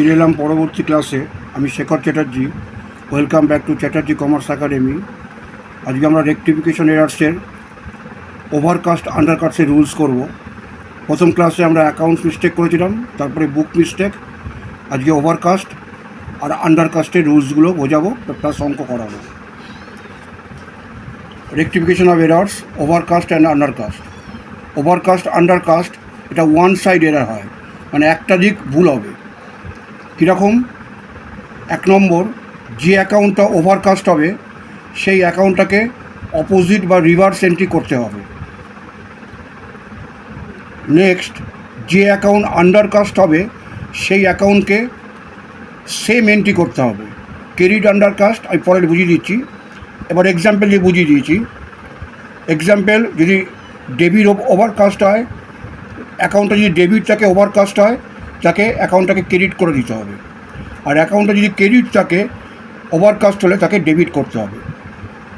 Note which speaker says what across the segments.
Speaker 1: ফিরে এলাম পরবর্তী ক্লাসে। আমি Shekhar Chatterjee. Welcome back to Chatterjee commerce academy. আজকে আমরা রেকটিফিকেশন এরার্সের ওভারকাস্ট আন্ডারকাস্টের রুলস করব। প্রথম ক্লাসে আমরা অ্যাকাউন্টস মিস্টেক করেছিলাম, তারপরে বুক মিস্টেক। আজকে ওভারকাস্ট আর আন্ডারকাস্টের রুলসগুলো বোঝাবো, প্লাস অঙ্ক করাবো। Rectification of errors, overcast and undercast. Overcast undercast এটা ওয়ান সাইড এরার হয়, মানে একটা দিক ভুল হবে। কীরকম? 1 নম্বর, যে অ্যাকাউন্টটা ওভারকাস্ট হবে সেই অ্যাকাউন্টটাকে অপোজিট বা রিভার্স এন্ট্রি করতে হবে। নেক্সট, যে অ্যাকাউন্ট আন্ডারকাস্ট হবে সেই অ্যাকাউন্টকে সেম এন্ট্রি করতে হবে। ক্রেডিট আন্ডারকাস্ট আমি পরে বুঝিয়ে দিচ্ছি। এবার এক্সাম্পল দিয়ে বুঝিয়ে দিয়েছি। এক্সাম্পল, যদি ডেবিট ওভারকাস্ট হয়, অ্যাকাউন্টটা যদি ডেবিট থাকে, ওভারকাস্ট হয়, তাকে অ্যাকাউন্টটাকে ক্রেডিট করে দিতে হবে। আর অ্যাকাউন্টটা যদি ক্রেডিট থাকে, ওভারকাস্ট হলে তাকে ডেবিট করতে হবে।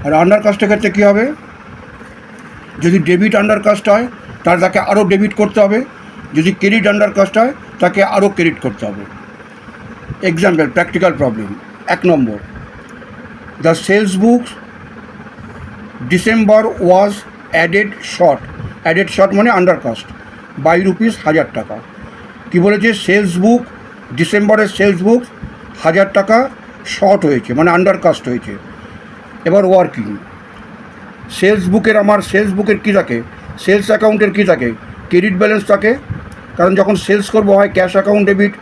Speaker 1: আর আন্ডারকাস্টের ক্ষেত্রে কী হবে? যদি ডেবিট আন্ডারকাস্ট হয় তাহলে তাকে আরও ডেবিট করতে হবে, যদি ক্রেডিট আন্ডারকাস্ট হয় তাকে আরও ক্রেডিট করতে হবে। Example, practical problem. 1 নম্বর, the sales book December was added short. Added short মানে আন্ডারকাস্ট বাই ₹1000 টাকা। কী বলেছে? সেলস বুক, ডিসেম্বরের সেলস বুক 1000 টাকা শর্ট হয়েছে, মানে আন্ডারকাস্ট হয়েছে। এবার ওয়ার্কিং সেলস বুকের, আমার সেলস বুকের কী থাকে? সেলস অ্যাকাউন্টের কী থাকে? ক্রেডিট ব্যালেন্স থাকে। কারণ যখন সেলস করবো হয় cash account debit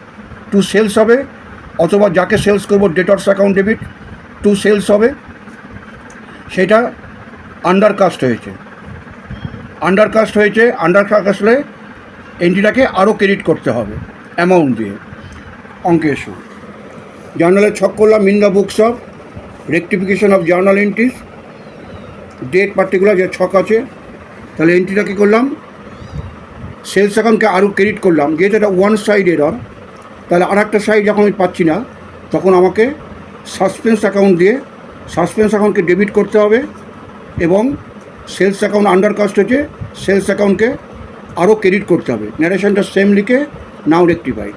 Speaker 1: to sales হবে, অথবা যাকে সেলস করবো debtors account debit to sales হবে। সেটা আন্ডারকাস্ট হয়েছে। আন্ডারকাস্ট হলে এন্ট্রিটাকে আরও ক্রেডিট করতে হবে অ্যামাউন্ট দিয়ে। অঙ্কে এসো। জার্নালের ছক করলাম, in the books of rectification of journal entries, date particular যে ছক আছে। তাহলে এন্ট্রিটা কী করলাম? সেলস অ্যাকাউন্টকে আরও ক্রেডিট করলাম, যেহেতু এটা ওয়ান সাইড এরর। তাহলে আর একটা সাইড যখন আমি পাচ্ছি না, তখন আমাকে সাসপেন্স অ্যাকাউন্ট দিয়ে সাসপেন্স অ্যাকাউন্টকে ডেবিট করতে হবে, এবং সেলস অ্যাকাউন্ট আন্ডারকাস্ট হয়েছে, সেলস অ্যাকাউন্টকে আরও ক্রেডিট করতে হবে। ন্যারেশনটা সেম লিখে নাও রেকটিফাই।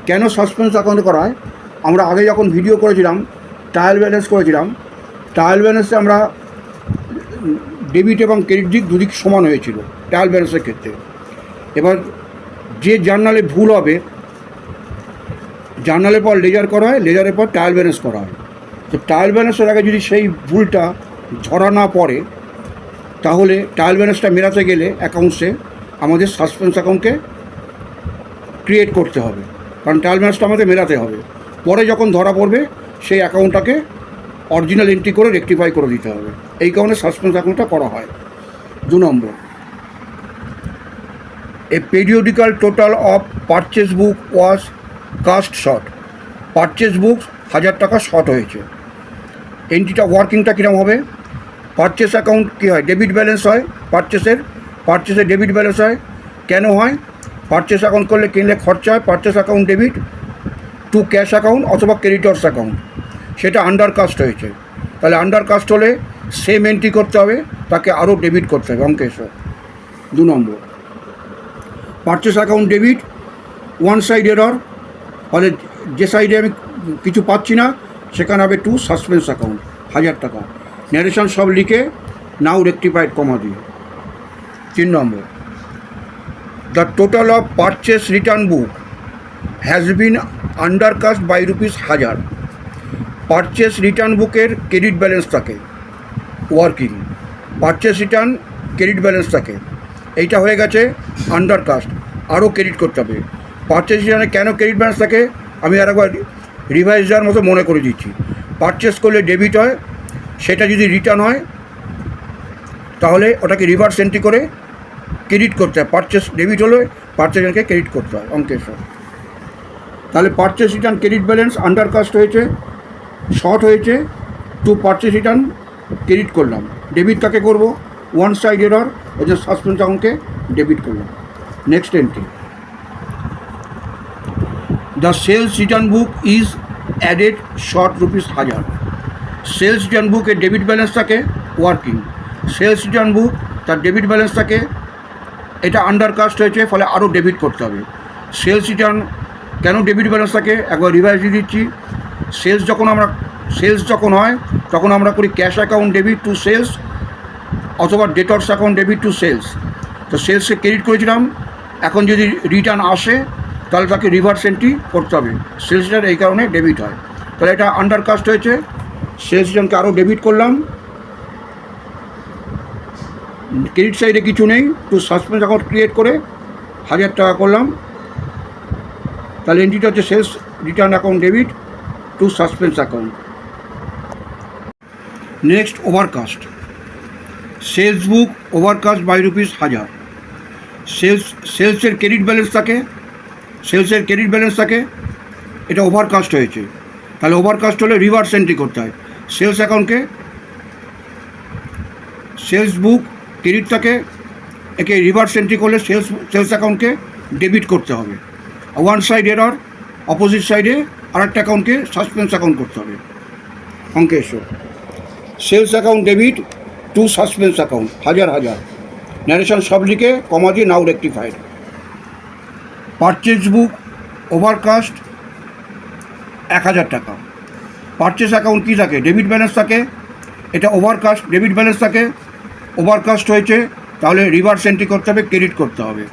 Speaker 1: কেন সাসপেন্স অ্যাকাউন্ট করা হয়? আমরা আগে যখন ভিডিও করেছিলাম, ট্রায়াল ব্যালেন্স করেছিলাম, ট্রায়াল ব্যালেন্সে আমরা ডেবিট এবং ক্রেডিট দিক দুদিক সমান হয়েছিল ট্রায়াল ব্যালেন্সের ক্ষেত্রে। এবার যে জার্নালে ভুল হবে, জার্নালের পর লেজার করা হয়, লেজারের পর ট্রায়াল ব্যালেন্স করা হয়। তো ট্রায়াল ব্যালেন্সের আগে যদি সেই ভুলটা ধরা না পড়ে, তাহলে ট্রায়াল ব্যালেন্সটা মেলাতে গেলে অ্যাকাউন্টসে আমাদের সাসপেন্স অ্যাকাউন্টকে ক্রিয়েট করতে হবে, কারণ ট্রায়াল ব্যালেন্সটা আমাদের মেলাতে হবে। পরে যখন ধরা পড়বে সেই অ্যাকাউন্টটাকে অরিজিনাল এন্ট্রি করে রেকটিফাই করে দিতে হবে। এই কারণে সাসপেন্স অ্যাকাউন্টটা করা হয়। 2 নম্বর, a periodical total of purchase book was cast short. Purchase book 1000 টাকা শর্ট হয়েছে। এন্ট্রিটা ওয়ার্কিংটা কীরকম হবে? পারচেস অ্যাকাউন্ট কী হয়? ডেবিট ব্যালেন্স হয়। পারচেসের ডেবিট ব্যালেন্স হয়। কেন হয়? পারচেস অ্যাকাউন্ট করলে, কিনলে খরচা হয়। Purchase account debit two cash account অথবা ক্রেডিটর্স অ্যাকাউন্ট, সেটা আন্ডারকাস্ট হয়েছে। তাহলে আন্ডারকাস্ট হলে সেম এন্ট্রি করতে হবে, তাকে আরও ডেবিট করতে হবে। অঙ্কে এসো। 2 নম্বর, purchase account debit one side error, ফলে যে সাইডে আমি কিছু পাচ্ছি না সেখানে হবে টু সাসপেন্স অ্যাকাউন্ট 1000 টাকা। ন্যারেশন সব লিখে নাও রেকটিফাইড কমা দিয়ে। 3 নম্বর, the total of purchase return book has been undercast by ₹1000। Purchase return বুকের ক্রেডিট ব্যালেন্স থাকে, working. Purchase return credit balance থাকে, এইটা হয়ে গেছে আন্ডারকাস্ট, আরও ক্রেডিট করতে হবে। পারচেস রিটার্নে কেন ক্রেডিট ব্যালেন্স থাকে আমি আরেকবার রিভাইজ দেওয়ার মতো মনে করে দিচ্ছি। পারচেস করলে ডেবিট হয়, সেটা যদি রিটার্ন হয় তাহলে ওটাকে রিভার্স এন্ট্রি করে ক্রেডিট করতে হয়। পারচেস ডেবিট হলে পারচেস রিটার্নকে ক্রেডিট করতে হয়। অঙ্কের সব। তাহলে পারচেস রিটার্ন ক্রেডিট ব্যালেন্স আন্ডারকাস্ট হয়েছে, শর্ট হয়েছে, টু পারচেস রিটার্ন ক্রেডিট করলাম। ডেবিট কাকে করব? ওয়ান সাইড এরর, ওই জন্য সাসপেন্স অ্যাকাউন্টকে ডেবিট করলাম। Next entry, the sales return book is added short ₹1000। Sales return বুকের ডেবিট ব্যালেন্স থাকে, ওয়ার্কিং। সেলস রিটার্ন বুক তার ডেবিট ব্যালেন্স থাকে, এটা আন্ডারকাস্ট হয়েছে, ফলে আরও ডেবিট করতে হবে। সেলস রিটার্ন কেন ডেবিট ব্যালেন্স থাকে একবার রিভাইজ দিয়ে দিচ্ছি। সেলস যখন হয় তখন আমরা করি cash account debit to sales অথবা debtors account debit to sales. তো সেলসে ক্রেডিট করেছিলাম, এখন যদি রিটার্ন আসে তাহলে তাকে রিভার্স এন্ট্রি করতে হবে। সেলস রিটার্ন এই কারণে ডেবিট হয়। তাহলে এটা আন্ডারকাস্ট হয়েছে, সেলস রিটার্নকে আরও ডেবিট করলাম। ক্রেডিট সাইডে কিছু নেই, টু সাসপেন্স অ্যাকাউন্ট ক্রিয়েট করে 1000 টাকা করলাম। তাহলে এন্ট্রিটা হচ্ছে sales return account debit to suspense account. Next overcast. Sales book overcast by ₹1000। সেলসের ক্রেডিট ব্যালেন্স থাকে, এটা ওভারকাস্ট হয়েছে। তাহলে ওভারকাস্ট হলে রিভার্স এন্ট্রি করতে হয়। সেলস অ্যাকাউন্টকে সেলস বুক ক্রেডিট থাকে, একে রিভার্স এন্ট্রি করলে সেলস অ্যাকাউন্টকে ডেবিট করতে হবে। ওয়ান সাইড এরর, অপোজিট সাইডে আরেকটা অ্যাকাউন্টকে সাসপেন্স অ্যাকাউন্ট করতে হবে। অঙ্কে এসো, sales account debit to suspense account 1000। Narration সব লিখে কমা দিয়ে নাও রেক্টিফাইড। পারচেজ বুক ওভারকাস্ট 1000 টাকা। পারচেস অ্যাকাউন্ট কী থাকে? ডেবিট ব্যালেন্স থাকে, এটা ওভারকাস্ট ডেবিট ব্যালেন্স থাকে, ওভারকাস্ট হয়েছে তাহলে রিভার্স এন্ট্রি করতে হবে, ক্রেডিট করতে হবে।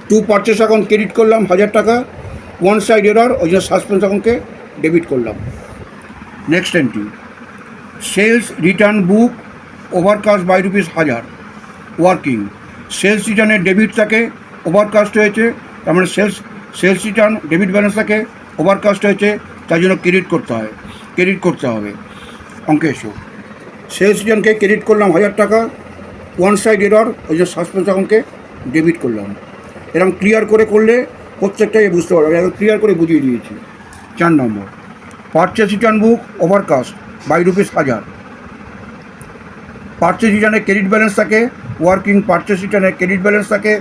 Speaker 1: টু পারচেস অ্যাকাউন্ট ক্রেডিট করলাম 1000 টাকা, ওয়ান সাইড এরর, ওই জন্য সাসপেন্স অ্যাকাউন্টকে ডেবিট করলাম। Next entry, sales return book overcast by ₹1000 working. Sales রিটার্নের ডেবিট থাকে, ওভারকাস্ট হয়েছে, তার মানে সেলস রিটার্ন ডেবিট ব্যালেন্স থাকে, ওভারকাস্ট হয়েছে, তার জন্য ক্রেডিট করতে হবে। অঙ্কে এসো, সেলস রিটার্নকে ক্রেডিট করলাম 1000 টাকা, ওয়ান সাইড এরর, ওই জন্য সাসপেন্স অ্যাকাউন্টকে ডেবিট করলাম। এরকম ক্লিয়ার করলে প্রত্যেকটাই বুঝতে পারবে, এরকম ক্লিয়ার করে বুঝিয়ে দিয়েছি। 4 নম্বর, purchase return book overcast by ₹1000। Purchase রিটার্নের ক্রেডিট ব্যালেন্স থাকে, ওয়ার্কিং পারচেস রিটার্নের ক্রেডিট ব্যালেন্স থাকে,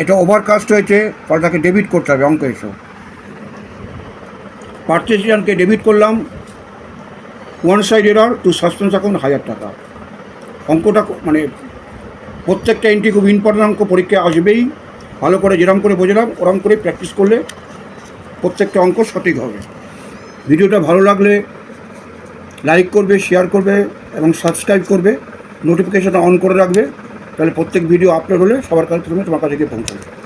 Speaker 1: এটা ওভারকাস্ট হয়েছে তাহলে তাকে ডেবিট করতে হবে। অঙ্ক এসো, পারচেস রিটার্নকে ডেবিট করলাম, one side error to suspense account 1000 টাকা। অঙ্কটা মানে প্রত্যেকটা এন্ট্রি খুব ইম্পর্টেন্ট অঙ্ক, পরীক্ষায় আসবেই। ভালো করে যেরকম করে বোঝালাম ওরকম করে প্র্যাকটিস করলে প্রত্যেকটা অঙ্ক সঠিক হবে। ভিডিওটা ভালো লাগলে লাইক করবে, শেয়ার করবে এবং সাবস্ক্রাইব করবে, নোটিফিকেশানটা অন করে রাখবে, তাহলে প্রত্যেক ভিডিও আপলোড হলে সবার কাছে তোমার কাছে গিয়ে পৌঁছাবে।